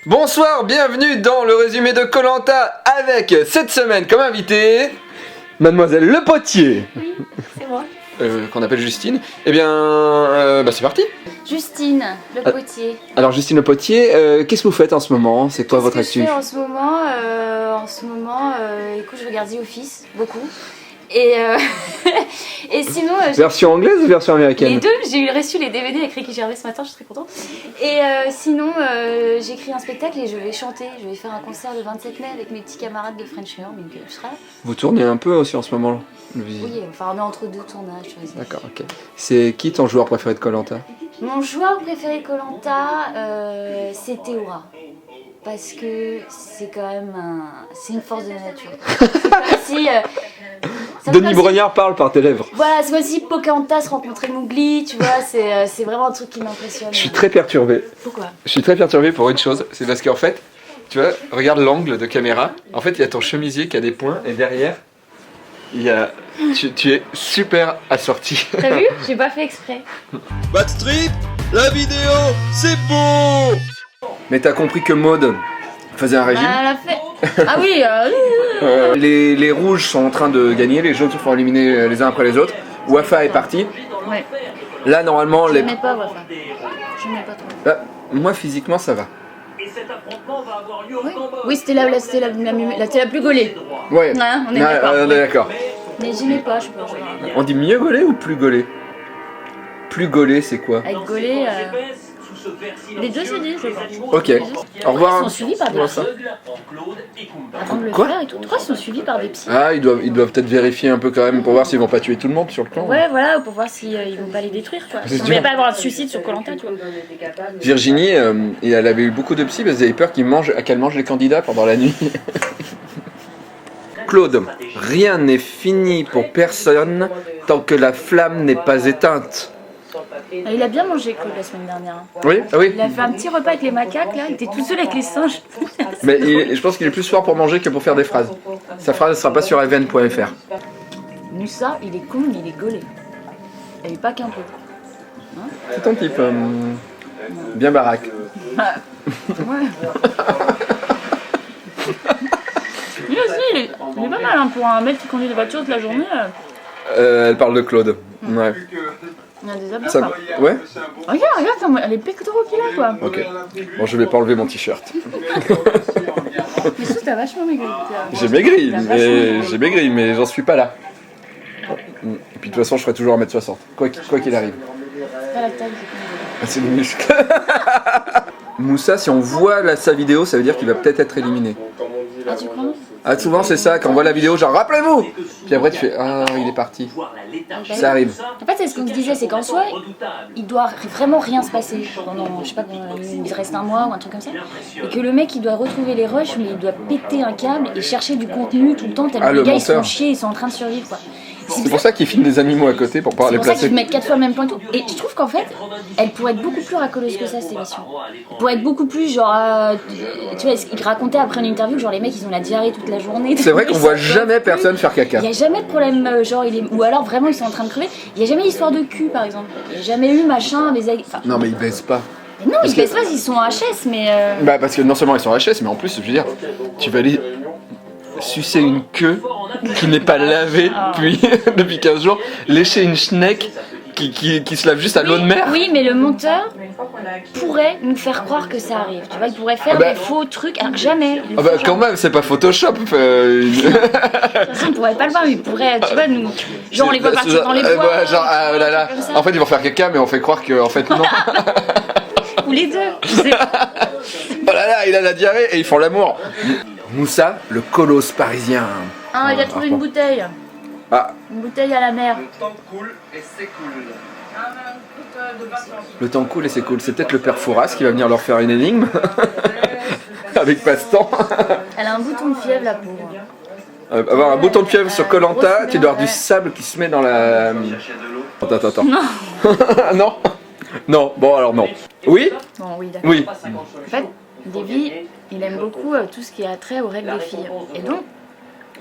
Bonsoir, bienvenue dans le résumé de Koh Lanta avec cette semaine comme invité Mademoiselle Le Potier. Oui, c'est moi. Qu'on appelle Justine. Eh bien, c'est parti. Justine Le Potier. Alors Justine Le Potier, qu'est-ce que vous faites en ce moment? C'est quoi votre actu? Je fais en ce moment, écoute, je regarde The Office beaucoup. Et, et sinon... Version anglaise ou version américaine? Les deux, j'ai reçu les DVD avec Ricky Gervais ce matin, je suis très contente. Et sinon, j'écris un spectacle et je vais chanter. Je vais faire un concert le 27 mai avec mes petits camarades de French Humor, donc je serai là. Vous tournez un peu aussi en ce moment? Oui, enfin on est entre deux tournages. D'accord, ok. C'est qui ton joueur préféré de Koh Lanta? Mon joueur préféré de Koh Lanta, c'est Théora. Parce que c'est quand même c'est une force de la nature. Denis Brognard parle par tes lèvres. Voilà, c'est comme si Pocahontas rencontrait Mowgli, tu vois, c'est vraiment un truc qui m'impressionne. Je suis très perturbé. Pourquoi? Je suis très perturbé pour une chose, c'est parce qu'en fait, tu vois, regarde l'angle de caméra. En fait, il y a ton chemisier qui a des points et derrière, il y a... tu es super assorti. T'as vu? J'ai pas fait exprès. Backstreet, la vidéo, c'est beau. Mais t'as compris que Maud faisait un régime. Elle a fait... Ah oui, les rouges sont en train de gagner, les jaunes se font éliminer les uns après les autres. Wafa est parti. Ouais. Là, normalement, Je les... n'aimais pas, Wafa. Je n'aimais pas trop. Bah, moi, physiquement, ça va. Oui, c'était la plus gaulée. Ouais. Hein, on est Ah, d'accord. on est d'accord. Mais j'aimais pas, je sais pas. On dit mieux gaulé ou plus gaulé? Plus gaulé, c'est quoi? Avec gaulé... Les deux c'est dit, je pense. Ok. Au revoir. Ils sont suivis par des psys. Avant de le Quoi? faire et tout. Trois ils sont suivis par des psys. Ah, ils doivent peut-être vérifier un peu quand même pour voir s'ils vont pas tuer tout le monde sur le plan. Ouais, voilà, pour voir s'ils vont pas les détruire, quoi. C'est On dur. va pas avoir un suicide sur Koh Lanta, tu vois. Virginie, et elle avait eu beaucoup de psy parce qu'elle avait peur qu'elle mange les candidats pendant la nuit. Claude, rien n'est fini pour personne tant que la flamme n'est pas éteinte. Il a bien mangé, Claude, la semaine dernière. Oui, ah oui. Il a fait un petit repas avec les macaques, là. Il était tout seul avec les singes. Mais je pense qu'il est plus fort pour manger que pour faire des phrases. Sa phrase ne sera pas sur even.fr. Moussa, il est con, mais il est gaulé. Et pas qu'un peu. C'est ton type. Bien baraque. Ouais. Lui aussi, il est pas mal, hein, pour un mec qui conduit des voitures toute la journée. Elle parle de Claude. Ouais. Il y a des abdos, Ça... quoi. Ouais. Regarde, les pectoraux qu'il a, quoi. Ok. Bon, je vais pas enlever mon t-shirt. Mais surtout, t'as vachement maigri. J'ai maigri, mais j'en suis pas là. Et puis de toute façon, je ferai toujours 1m60. Quoi qu'il arrive. C'est pas la taille, C'est le muscle. Moussa, si on voit sa vidéo, ça veut dire qu'il va peut-être être éliminé. Ah, tu crois? Ah, souvent c'est ça, quand on voit la vidéo, genre rappelez-vous. Puis après tu fais ah, il est parti. Ça arrive. En fait, c'est ce qu'on se disait, c'est qu'en soi, il doit vraiment rien se passer pendant, je sais pas, il reste un mois ou un truc comme ça. Et que le mec, il doit retrouver les rushs, mais il doit péter un câble et chercher du contenu tout le temps, tellement les gars, ils se font chier, ils sont en train de survivre, quoi. C'est pour ça qu'il filme des animaux à côté pour pouvoir les C'est pour ça placer. qu'ils mettent 4 fois le même point et tout. Et je trouve qu'en fait, elle pourrait être beaucoup plus racoleuse que ça, cette émission. Elle pourrait être beaucoup plus genre. Tu vois, il racontait après une interview que genre les mecs ils ont la diarrhée toute la journée. C'est vrai qu'on voit jamais personne faire caca. Il n'y a jamais de problème, genre ou alors vraiment ils sont en train de crever. Il n'y a jamais l'histoire de cul par exemple. Il n'y a jamais eu machin, enfin, Non mais ils baissent pas. non, ils baissent pas, ils sont en HS, mais. Bah parce que non seulement ils sont HS, mais en plus, je veux dire, tu vas aller sucer une queue qui n'est pas lavée depuis 15 jours, lécher une schneck qui se lave juste à l'eau de mer. Oui, mais le monteur pourrait nous faire croire que ça arrive. Tu vois, il pourrait faire des faux trucs, alors que jamais. Ah bah quand même, c'est pas Photoshop. De toute façon, on pourrait pas le voir, mais il pourrait, tu vois, nous. Genre, on les voit partir dans les bois. Ouais, genre, ah là là. En fait, ils vont faire caca, mais on fait croire que, en fait, non. Ou les deux. Je sais pas. Oh là là, il a la diarrhée et ils font l'amour. Moussa, le colosse parisien. Ah, il a trouvé une bouteille. Ah, Une bouteille à la mer. Le temps coule et c'est cool. le temps coule et c'est cool. C'est peut-être le père Fouras qui va venir leur faire une énigme. Avec passe-temps. Elle a un bouton de fièvre, la pauvre. Avoir un bouton de fièvre sur Koh Lanta, tu dois avoir du sable qui se met dans la... Attends. Non. Non. Non, bon alors non. Oui. Bon, oui, d'accord. Oui. En fait, Davy, il aime beaucoup tout ce qui a trait aux règles des filles. Et donc,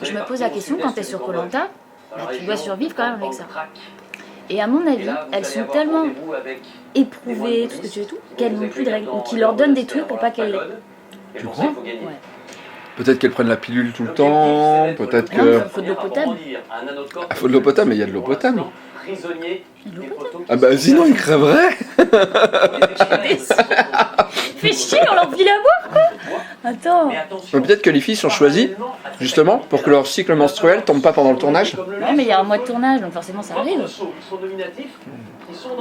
je me pose la question, quand t'es sur Koh Lanta, tu dois survivre quand même avec ça. Et à mon avis, elles sont tellement éprouvées, tout ce que tu veux tout, qu'elles n'ont plus de règles. Donc ils leur donnent des trucs pour pas qu'elles l'aient. Tu crois? Ouais. Peut-être qu'elles prennent la pilule tout le temps, peut-être que... Non, il faut de l'eau potable. Il faut de l'eau potable, mais il y a de l'eau potable. Il y a de l'eau potable. Ah bah sinon ils crèveraient. Fais chier, on leur file à boire quoi. Attends. Mais peut-être que les filles sont choisies, justement, pour que leur cycle menstruel tombe pas pendant le tournage. Ouais, mais il y a un mois de tournage, donc forcément ça arrive.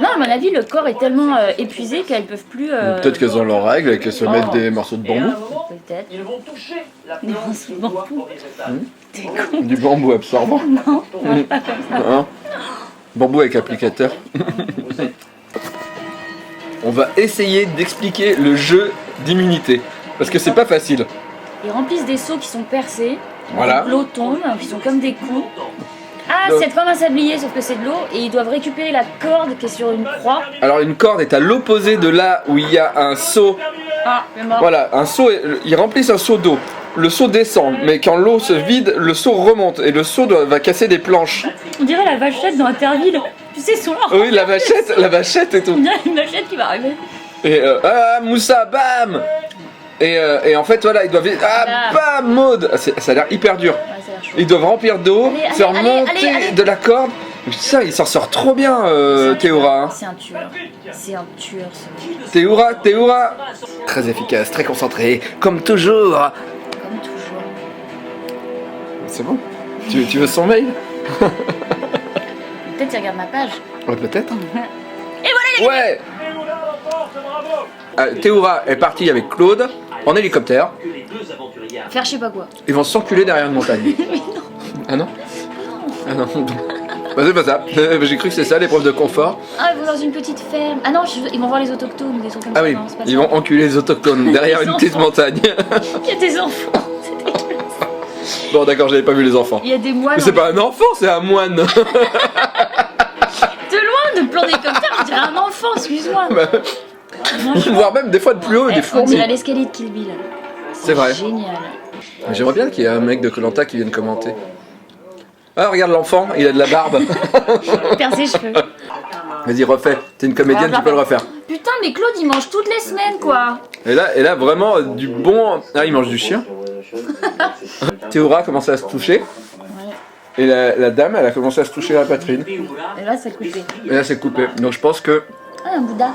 Non, à mon avis, le corps est tellement épuisé qu'elles peuvent plus. Peut-être qu'elles ont leurs règles et qu'elles se mettent des morceaux de bambou. Peut-être. Des morceaux de bambou. T'es con. Du bambou absorbant. Non, ça marche pas comme ça. Hein? Bambou avec applicateur. On va essayer d'expliquer le jeu d'immunité. Parce que c'est pas facile. Ils remplissent des seaux qui sont percés. Voilà. L'eau tombe, qui sont comme des coups. Ah, Donc- c'est comme un sablier, sauf que c'est de l'eau. Et ils doivent récupérer la corde qui est sur une croix. Alors une corde est à l'opposé de là où il y a un seau. Ah, c'est mort. Voilà, un seau, ils remplissent un seau d'eau. Le seau descend, mais quand l'eau se vide, le seau remonte et le seau va casser des planches. On dirait la vachette dans Interville. Tu sais, son là. Oui, la vachette et On tout. dirait une vachette qui va arriver. Et Moussa, bam. Et en fait, voilà, ils doivent. Ah, bam, Maud. Ça a l'air hyper dur. Ouais, ça a l'air chaud. Ils doivent remplir d'eau, Allez, faire allez, monter allez. de la corde. Ça, il s'en sort trop bien, Théoura. hein. C'est un tueur. C'est un tueur, ce Théoura. Très efficace, très concentré, comme toujours. comme toujours. C'est bon. Tu veux son mail? Peut-être qu'il regarde ma page. Ouais, peut-être. Et voilà, Ouais. Théoura est partie avec Claude en hélicoptère. faire je sais pas quoi. Ils vont s'enculer derrière une montagne. Ah non? Ah non. Bah, c'est pas ça. J'ai cru que c'est ça l'épreuve de confort. Ah, ils vont dans une petite ferme. Ah non, ils vont voir les autochtones ou des trucs comme Ah ça. oui, Non, c'est pas ils ça. vont enculer les autochtones derrière Les une petite enfants. montagne. Il y a des enfants. C'est dégueulasse. Bon d'accord, j'avais pas vu les enfants. Il y a des moines. Mais c'est pas un enfant, c'est un moine. De loin, de plan d'hélicoptère, on dirait un enfant, excuse-moi. Bah, Franchement. voire même des fois de plus haut, Eh, des on fourmis. dirait l'escalier de Kill Bill. C'est vrai. Génial. Mais j'aimerais bien qu'il y ait un mec de Koh Lanta qui vienne commenter. Ah, regarde l'enfant, il a de la barbe. Perd ses cheveux. Vas-y, refais. T'es une comédienne, tu peux le refaire. Putain, mais Claude, il mange toutes les semaines, quoi. Et là vraiment, du bon... Ah, il mange du chien. Théoura a commencé à se toucher. Et la dame, elle a commencé à se toucher la poitrine. Et là, c'est coupé. Et là, c'est coupé. Donc je pense que... Ah, un Bouddha.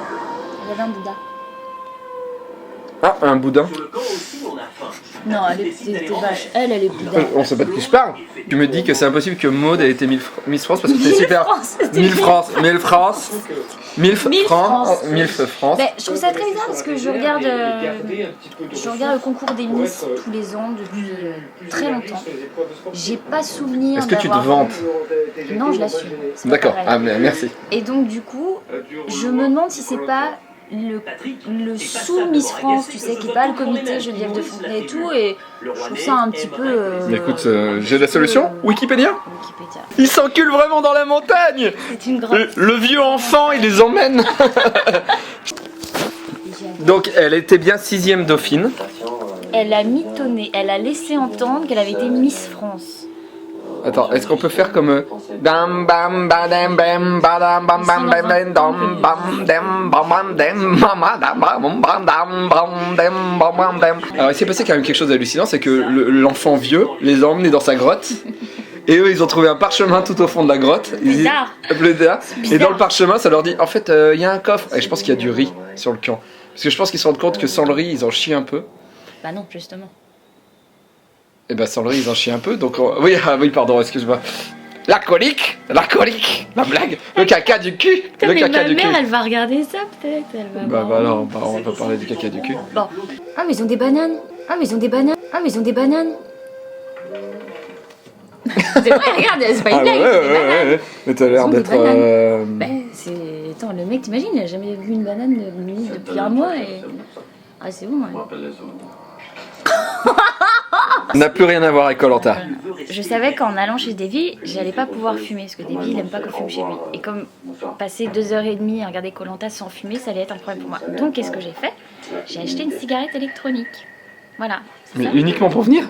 Il y avait un Bouddha. Ah, un boudin. Non, elle est vache. Elle est Bouddha. On sait pas de qui je parle. Tu me dis que c'est impossible que Maud ait été Miss France parce que c'est super... France, c'était 1000 France. 1000 France. 1000 1000 francs. France. 1000 France. Ben, je trouve ça très bizarre parce que je regarde le concours des Miss tous les ans depuis très longtemps. J'ai pas souvenir Est-ce que tu te d'avoir- vantes? Non, je l'assume. C'est pas D'accord. pareil. Ah, mais merci. Et donc du coup, je me demande si c'est pas le sous-Miss France, tu sais, qui est pas le comité Geneviève de Fontenay et tout, et je trouve ça un petit peu... Mais écoute, j'ai la solution. Wikipédia. Wikipédia. Ils s'enculent vraiment dans la montagne. C'est une grande... Le vieux enfant, il les emmène. Donc, elle était bien 6ème dauphine. Elle a mitonné, elle a laissé entendre qu'elle avait été Miss France. Attends, est-ce qu'on peut faire comme dam bam badam bam badam bam bam bam bam dam bam dam bam bam dam mama dam bam bam dam bam dam bam bam dam. Alors il s'est passé quand même quelque chose d'hallucinant, c'est que l'enfant vieux les a emmenés dans sa grotte. Et eux ils ont trouvé un parchemin tout au fond de la grotte. Bizarre. Bizarre. Et bizarre. dans le parchemin ça leur dit en fait il y a un coffre. Et je pense qu'il y a du riz sur le camp. Parce que je pense qu'ils se rendent compte que sans le riz ils en chient un peu. Bah non, justement. Et ben sans le riz ils en chient un peu, donc oui, oui pardon, excuse-moi. La colique, la blague, le caca du cul, Putain, le mais caca ma du cul. mère, elle va regarder ça peut-être. Elle va Bah voir. non, bah, on va pas parler du caca du cul. Bon. Ah mais ils ont des bananes. Ah mais ils ont des bananes. Ah mais ils ont des bananes. C'est vrai, regarde, c'est pas une blague, c'est des bananes. Mais t'as l'air Ils ont des d'être... Ben, c'est... Attends, le mec, t'imagines, il a jamais vu une banane depuis un mois et... Ah c'est bon, ouais. n'a plus rien à voir avec Koh Lanta. Je savais qu'en allant chez Davy, j'allais pas pouvoir fumer, parce que Davy, il aime pas qu'on fume chez lui. Et comme passer 2h30 à regarder Koh Lanta sans fumer, ça allait être un problème pour moi. Donc qu'est-ce que j'ai fait? J'ai acheté une cigarette électronique. Voilà. c'est Mais ça. uniquement pour venir?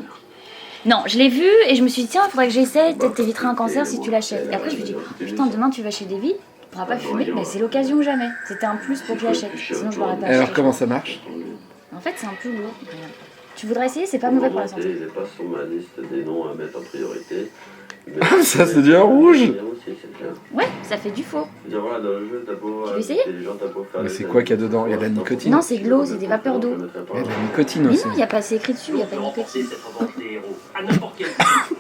Non, je l'ai vu et je me suis dit, tiens, il faudrait que j'essaie, peut-être t'éviteras un cancer si tu l'achètes. Et après, je me suis dit, putain, demain tu vas chez Davy, tu pourras pas fumer, mais c'est l'occasion ou jamais. C'était un plus pour que je l'achète, sinon je l'aurais pas Alors acheté. comment ça marche? En fait, c'est un peu lourd. Regarde. Tu voudrais essayer, c'est pas mauvais pour la santé. Les pas sur ma liste des noms à mettre en priorité. Ah, ça c'est du rouge. Ouais, ça fait du faux. Dire, voilà, dans le jeu, t'as beau, Tu veux essayer Mais c'est quoi qu'il y a dedans? Il y a de la nicotine. Non, c'est de l'eau, c'est des vapeurs d'eau. Il y a de la nicotine Mais aussi. non, il n'y a pas, c'est écrit dessus, il n'y a pas de nicotine. À n'importe quel prix.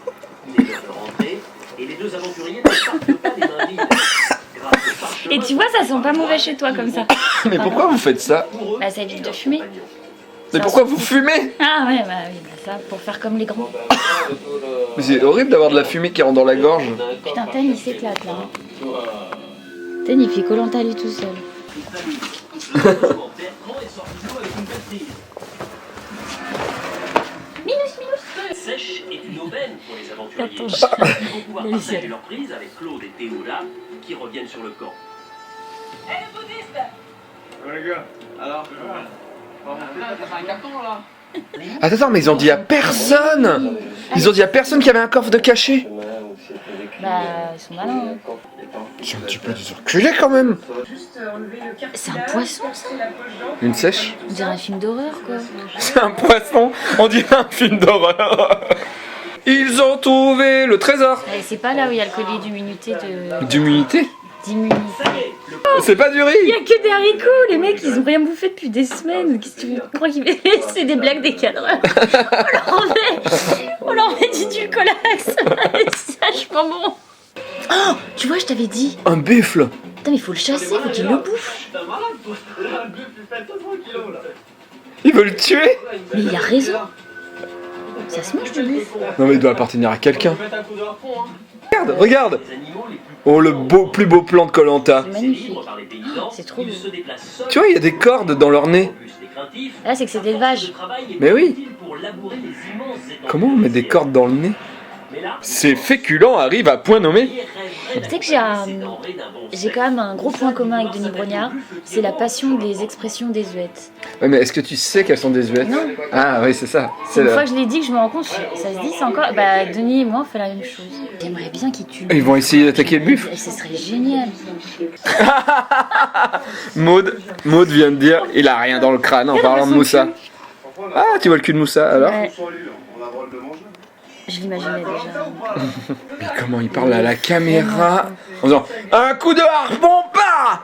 Il est l'heure de rentrer et les deux aventuriers ne partent pas les mains vides. Grâce au parchemin, Et tu vois, ça sent pas mauvais chez toi comme ça. Mais pourquoi vous faites ça? Bah, ça évite de fumer. Mais pourquoi vous fumez? Ah ouais, bah oui, bah ça, pour faire comme les grands. Mais c'est horrible d'avoir de la fumée qui rentre dans la gorge. Putain, Ten, il s'éclate là. Ten, il fait Koh-Lanta lui tout seul. Bertrand est sorti de l'eau avec une belle prise. Minus. Sèche est une aubaine pour les aventuriers. Attends, Ils vont pouvoir partager leur prise avec Claude et Théola qui reviennent sur le camp. Attends, mais ils ont dit à personne! Ils ont dit à personne qu'il y avait un coffre de cachet! Bah, ils sont malins. Hein. C'est un petit peu des enculés quand même! C'est un poisson, ça? Une sèche? On dirait un film d'horreur, quoi. C'est un poisson! On dirait un film d'horreur! Ils ont trouvé le trésor! Et c'est pas là où il y a le collier d'immunité de... D'immunité? d'immunité. C'est pas du Il y riz! a que des haricots, les mecs, ils ont rien bouffé depuis des semaines. Qu'est-ce que tu crois qu'ils c'est des blagues des cadreurs. On leur met du dulcolax. C'est vachement bon. Oh, tu vois, je t'avais dit. Un buffle! Putain, mais il faut le chasser, faut qu'il le bouffe. Ils veulent le tuer! Mais il a raison. Ça se mange du buff. Non mais il doit appartenir à quelqu'un. Regarde, regarde! Oh le plus beau plan de Koh-Lanta. C'est magnifique. C'est trop beau. Tu vois, il y a des cordes dans leur nez. Là, c'est que c'est des vaches. Mais oui! Comment on met des cordes dans le nez? Ces féculents arrivent à point nommé. Tu sais que j'ai quand même un gros point commun avec Denis Brognard, c'est la passion des expressions désuètes. Ouais, mais est-ce que tu sais qu'elles sont désuètes? Non. Ah oui, c'est ça. C'est une fois que je l'ai dit que je me rends compte, ça se dit, c'est encore... Bah, Denis et moi, on fait la même chose. J'aimerais bien qu'ils tuent le Ils vont essayer d'attaquer le buffle. Et ce serait génial. Maud vient de dire il a rien dans le crâne en parlant de Moussa. Ah, tu vois le cul de Moussa alors? Ouais. Je l'imaginais déjà. Mais comment il parle à la caméra en disant un coup de harpon, pas!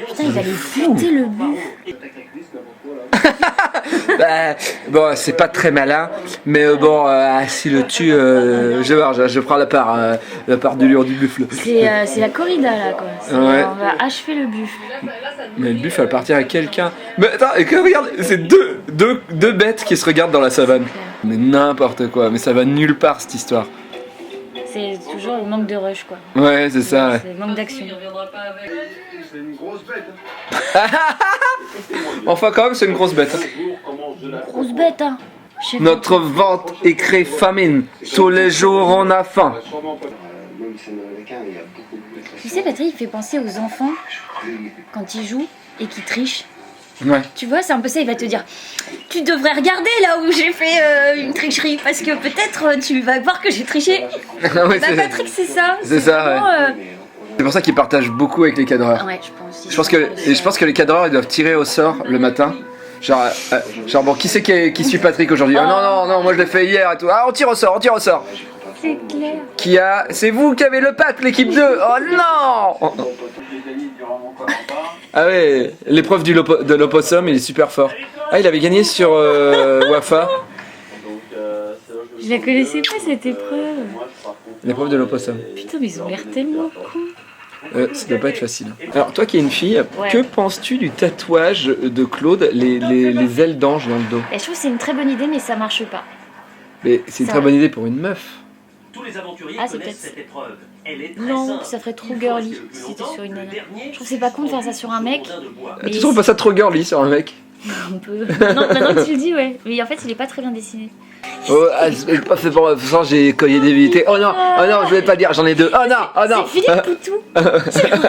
Putain, il va les buter le buff. Bah, bon, c'est pas très malin, mais bon, s'il le tue, je prends la part du lion du buffle. C'est la corrida là quoi. Ouais. On va achever le buff. Mais le buffle va partir à quelqu'un. Mais attends, et que regarde, c'est deux bêtes qui se regardent dans la savane. Mais n'importe quoi, mais ça va nulle part cette histoire. C'est toujours le manque de rush quoi. Ouais, c'est ça. Ouais. C'est le manque d'action. C'est une grosse bête. Enfin, quand même, c'est une grosse bête. Hein. Grosse bête hein. Chef. Notre ventre est créé famine. Tous les jours, on a faim. Tu sais, Patrick, il fait penser aux enfants quand ils jouent et qu'ils trichent. Ouais. Tu vois, c'est un peu ça, il va te dire tu devrais regarder là où j'ai fait une tricherie parce que peut-être tu vas voir que j'ai triché. Ouais, Bah, Patrick, c'est ça. C'est ça, vraiment, C'est pour ça qu'ils partagent beaucoup avec les cadreurs. Ouais, je pense aussi. Je pense que les cadreurs ils doivent tirer au sort le matin. Genre bon, qui c'est qui suit Patrick aujourd'hui? Ah non, moi je l'ai fait hier et tout. Ah, on tire au sort. C'est clair. C'est vous qui avez le pack, l'équipe 2. Oh non! Ah ouais, l'épreuve de l'opossum, il est super fort. Ah, il avait gagné sur Wafa. Je la connaissais pas cette épreuve. L'épreuve de l'opossum. Putain, mais ils ont l'air tellement cons. Ça doit pas être facile. Alors, toi qui es une fille, Ouais. que penses-tu du tatouage de Claude, les ailes d'ange dans le dos? Et je trouve que c'est une très bonne idée, mais ça marche pas. Mais c'est une Ça très va. bonne idée pour une meuf. Tous les aventuriers Ah, c'est connaissent peut-être- cette épreuve. Elle est très Non, simple. ça ferait trop Il faut girly rester le plus si c'était longtemps sur une que le nana. dernier Je trouve que c'est pas con de faire ça sur un mec. bourdin de bois. Mais Tu trouves pas ça trop girly sur un mec? un peu. Non, maintenant que tu le dis, ouais. Mais en fait, il est pas très bien dessiné. Oh, c'est pas fait pour ça, j'ai collier d'éviter. Oh non, je voulais pas le dire, j'en ai deux. Oh non. C'est Philippe Poutou. C'est vraiment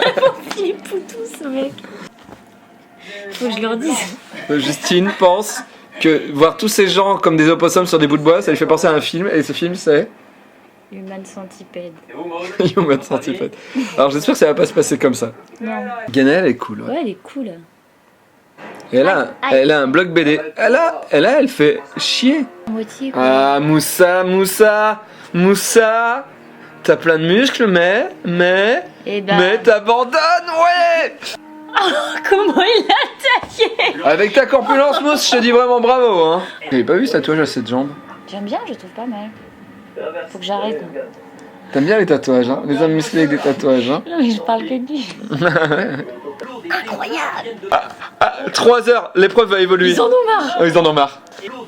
Philippe Poutou, ce mec. Faut que je leur dise. Justine pense que voir tous ces gens comme des opossums sur des bouts de bois, ça lui fait penser à un film, et ce film c'est Human Centipede. Human Centipede. Alors j'espère que ça va pas se passer comme ça. Non. Ganel est cool. Ouais. Ouais, elle est cool. Et là, elle a un bloc BD. Elle fait chier. Moitié quoi. Ah, Moussa, t'as plein de muscles, mais Et ben... mais t'abandonnes, ouais. Comment il a attaqué? Avec ta corpulence, Mousse, je te dis vraiment bravo, hein. J'avais pas vu ce tatouage à cette jambe. J'aime bien, je trouve pas mal. Faut que j'arrête. Hein. T'aimes bien les tatouages, hein, les hommes musclés avec des tatouages, hein. Non mais je parle que de lui. Incroyable. 3 heures, l'épreuve va évoluer. Ils en ont marre. Oh, ils en ont marre.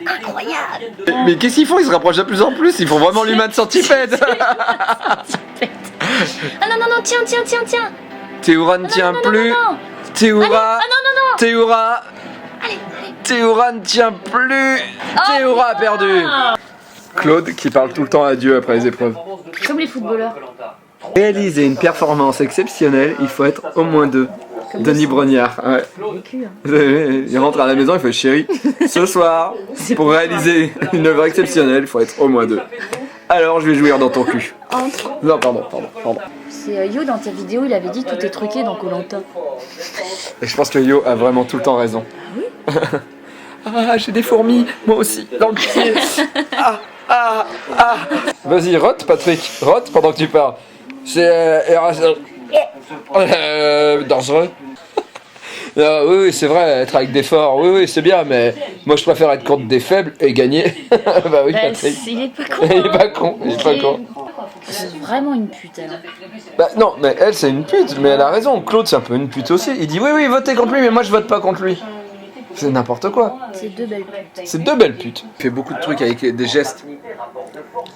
Incroyable. Mais qu'est-ce qu'ils font? Ils se rapprochent de plus en plus, ils font vraiment l'humain de centipède. Ah non, tiens. Théoura ne tient plus. Théoura. Théoura. Théoura ne tient plus. Théoura a perdu. Claude qui parle tout le temps à Dieu après les épreuves. Comme les footballeurs. Réaliser une performance exceptionnelle, il faut être au moins 2. Denis Brognard, ouais. Vécu, hein. Il rentre à la maison, il fait chérie, ce soir, pour réaliser une œuvre exceptionnelle, il faut être au moins 2. Alors je vais jouir dans ton cul. Non, pardon. C'est Yo dans ta vidéo, il avait dit tout est truqué dans Koh-Lanta. Et je pense que Yo a vraiment tout le temps raison. Ah, j'ai des fourmis, moi aussi, dans le pied. Vas-y, rote Patrick, rote pendant que tu parles. C'est dangereux. Oui, c'est vrai, être avec des forts, oui, c'est bien, mais moi je préfère être contre des faibles et gagner. Bah oui, Patrick. Il est pas con. Il est pas con, il est pas con. C'est vraiment une pute, elle. Bah non, mais elle c'est une pute, mais elle a raison. Claude c'est un peu une pute aussi. Il dit oui, votez contre lui, mais moi je vote pas contre lui. C'est n'importe quoi. C'est 2 belles putes. C'est 2 belles putes. Il fait beaucoup de trucs avec des gestes.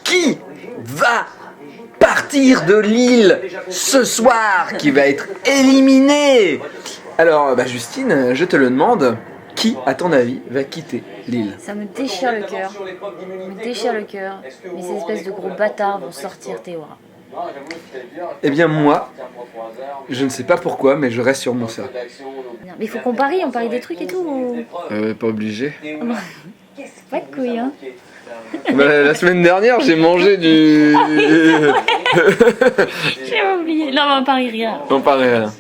Qui va partir de l'île ce soir? Qui va être éliminé? Alors, bah Justine, je te le demande. Qui, à ton avis, va quitter l'île? Ça me déchire le cœur. Mais ces espèces de gros bâtards vont sortir Théora. Eh bien moi, je ne sais pas pourquoi, mais je reste sur Moussa. Mais il faut qu'on parie, on parie des trucs et tout. Ou... Pas obligé. C'est pas de couilles, hein. Bah, la semaine dernière, j'ai mangé du... J'ai oublié. Non, mais on parie rien. On parie rien.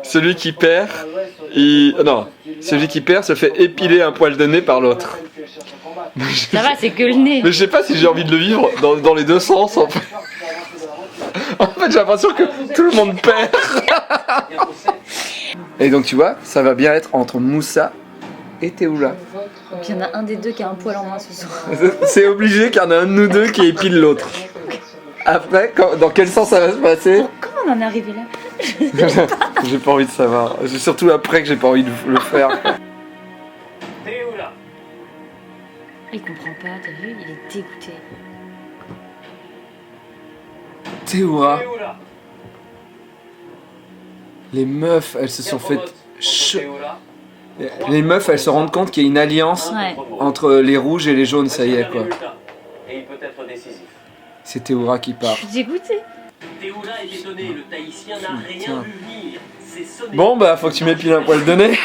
Celui qui perd, celui qui perd se fait épiler un poil de nez par l'autre. Ça va, c'est que le nez. Mais je sais pas si j'ai envie de le vivre dans les deux sens en fait. En fait, j'ai l'impression que tout le monde perd. Et donc tu vois, ça va bien être entre Moussa et Théoula. Donc il y en a un des deux qui a un poil en moins ce soir. C'est obligé qu'il y en a un de nous deux qui épile l'autre. Après, dans quel sens ça va se passer? Comment on en est arrivé là? J'ai pas envie de savoir. C'est surtout après que j'ai pas envie de le faire. Il comprend pas, t'as vu? Il est dégoûté. Théoura. Les meufs, elles se sont faites... Les meufs, elles se rendent compte qu'il y a une alliance entre les rouges et les jaunes, ça y est quoi. C'est Théoura qui part. Je suis dégoûtée. Théoula est étonné, le Tahitien n'a rien vu venir. Bon bah faut que tu m'épiles un poil de nez.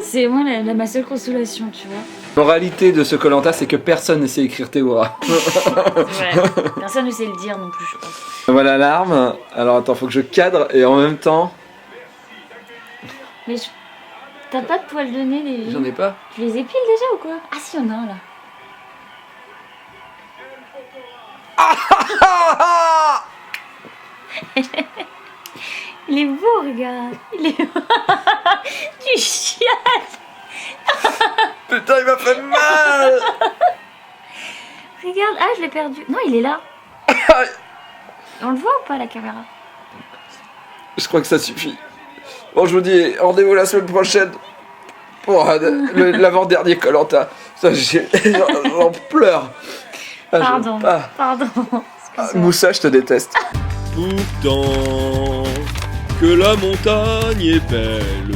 C'est moi ma seule consolation, tu vois. Moralité de ce Koh-Lanta, c'est que personne ne sait écrire Théoura. Ouais. Personne ne sait le dire non plus, je pense. Voilà l'arme. Alors attends, faut que je cadre et en même temps... Mais t'as pas de poil de nez, les... J'en ai pas. Tu les épiles déjà ou quoi? Ah si, il y en a un là. Il est beau, regarde. Il est... Tu chiales. Putain, il m'a fait mal. Regarde, je l'ai perdu. Non, il est là. On le voit ou pas, la caméra? Je crois que ça suffit. Bon, je vous dis, rendez-vous la semaine prochaine pour l'avant-dernier Koh-Lanta. J'en pleure. Pardon. Moussa, je te déteste. Pourtant que la montagne est belle.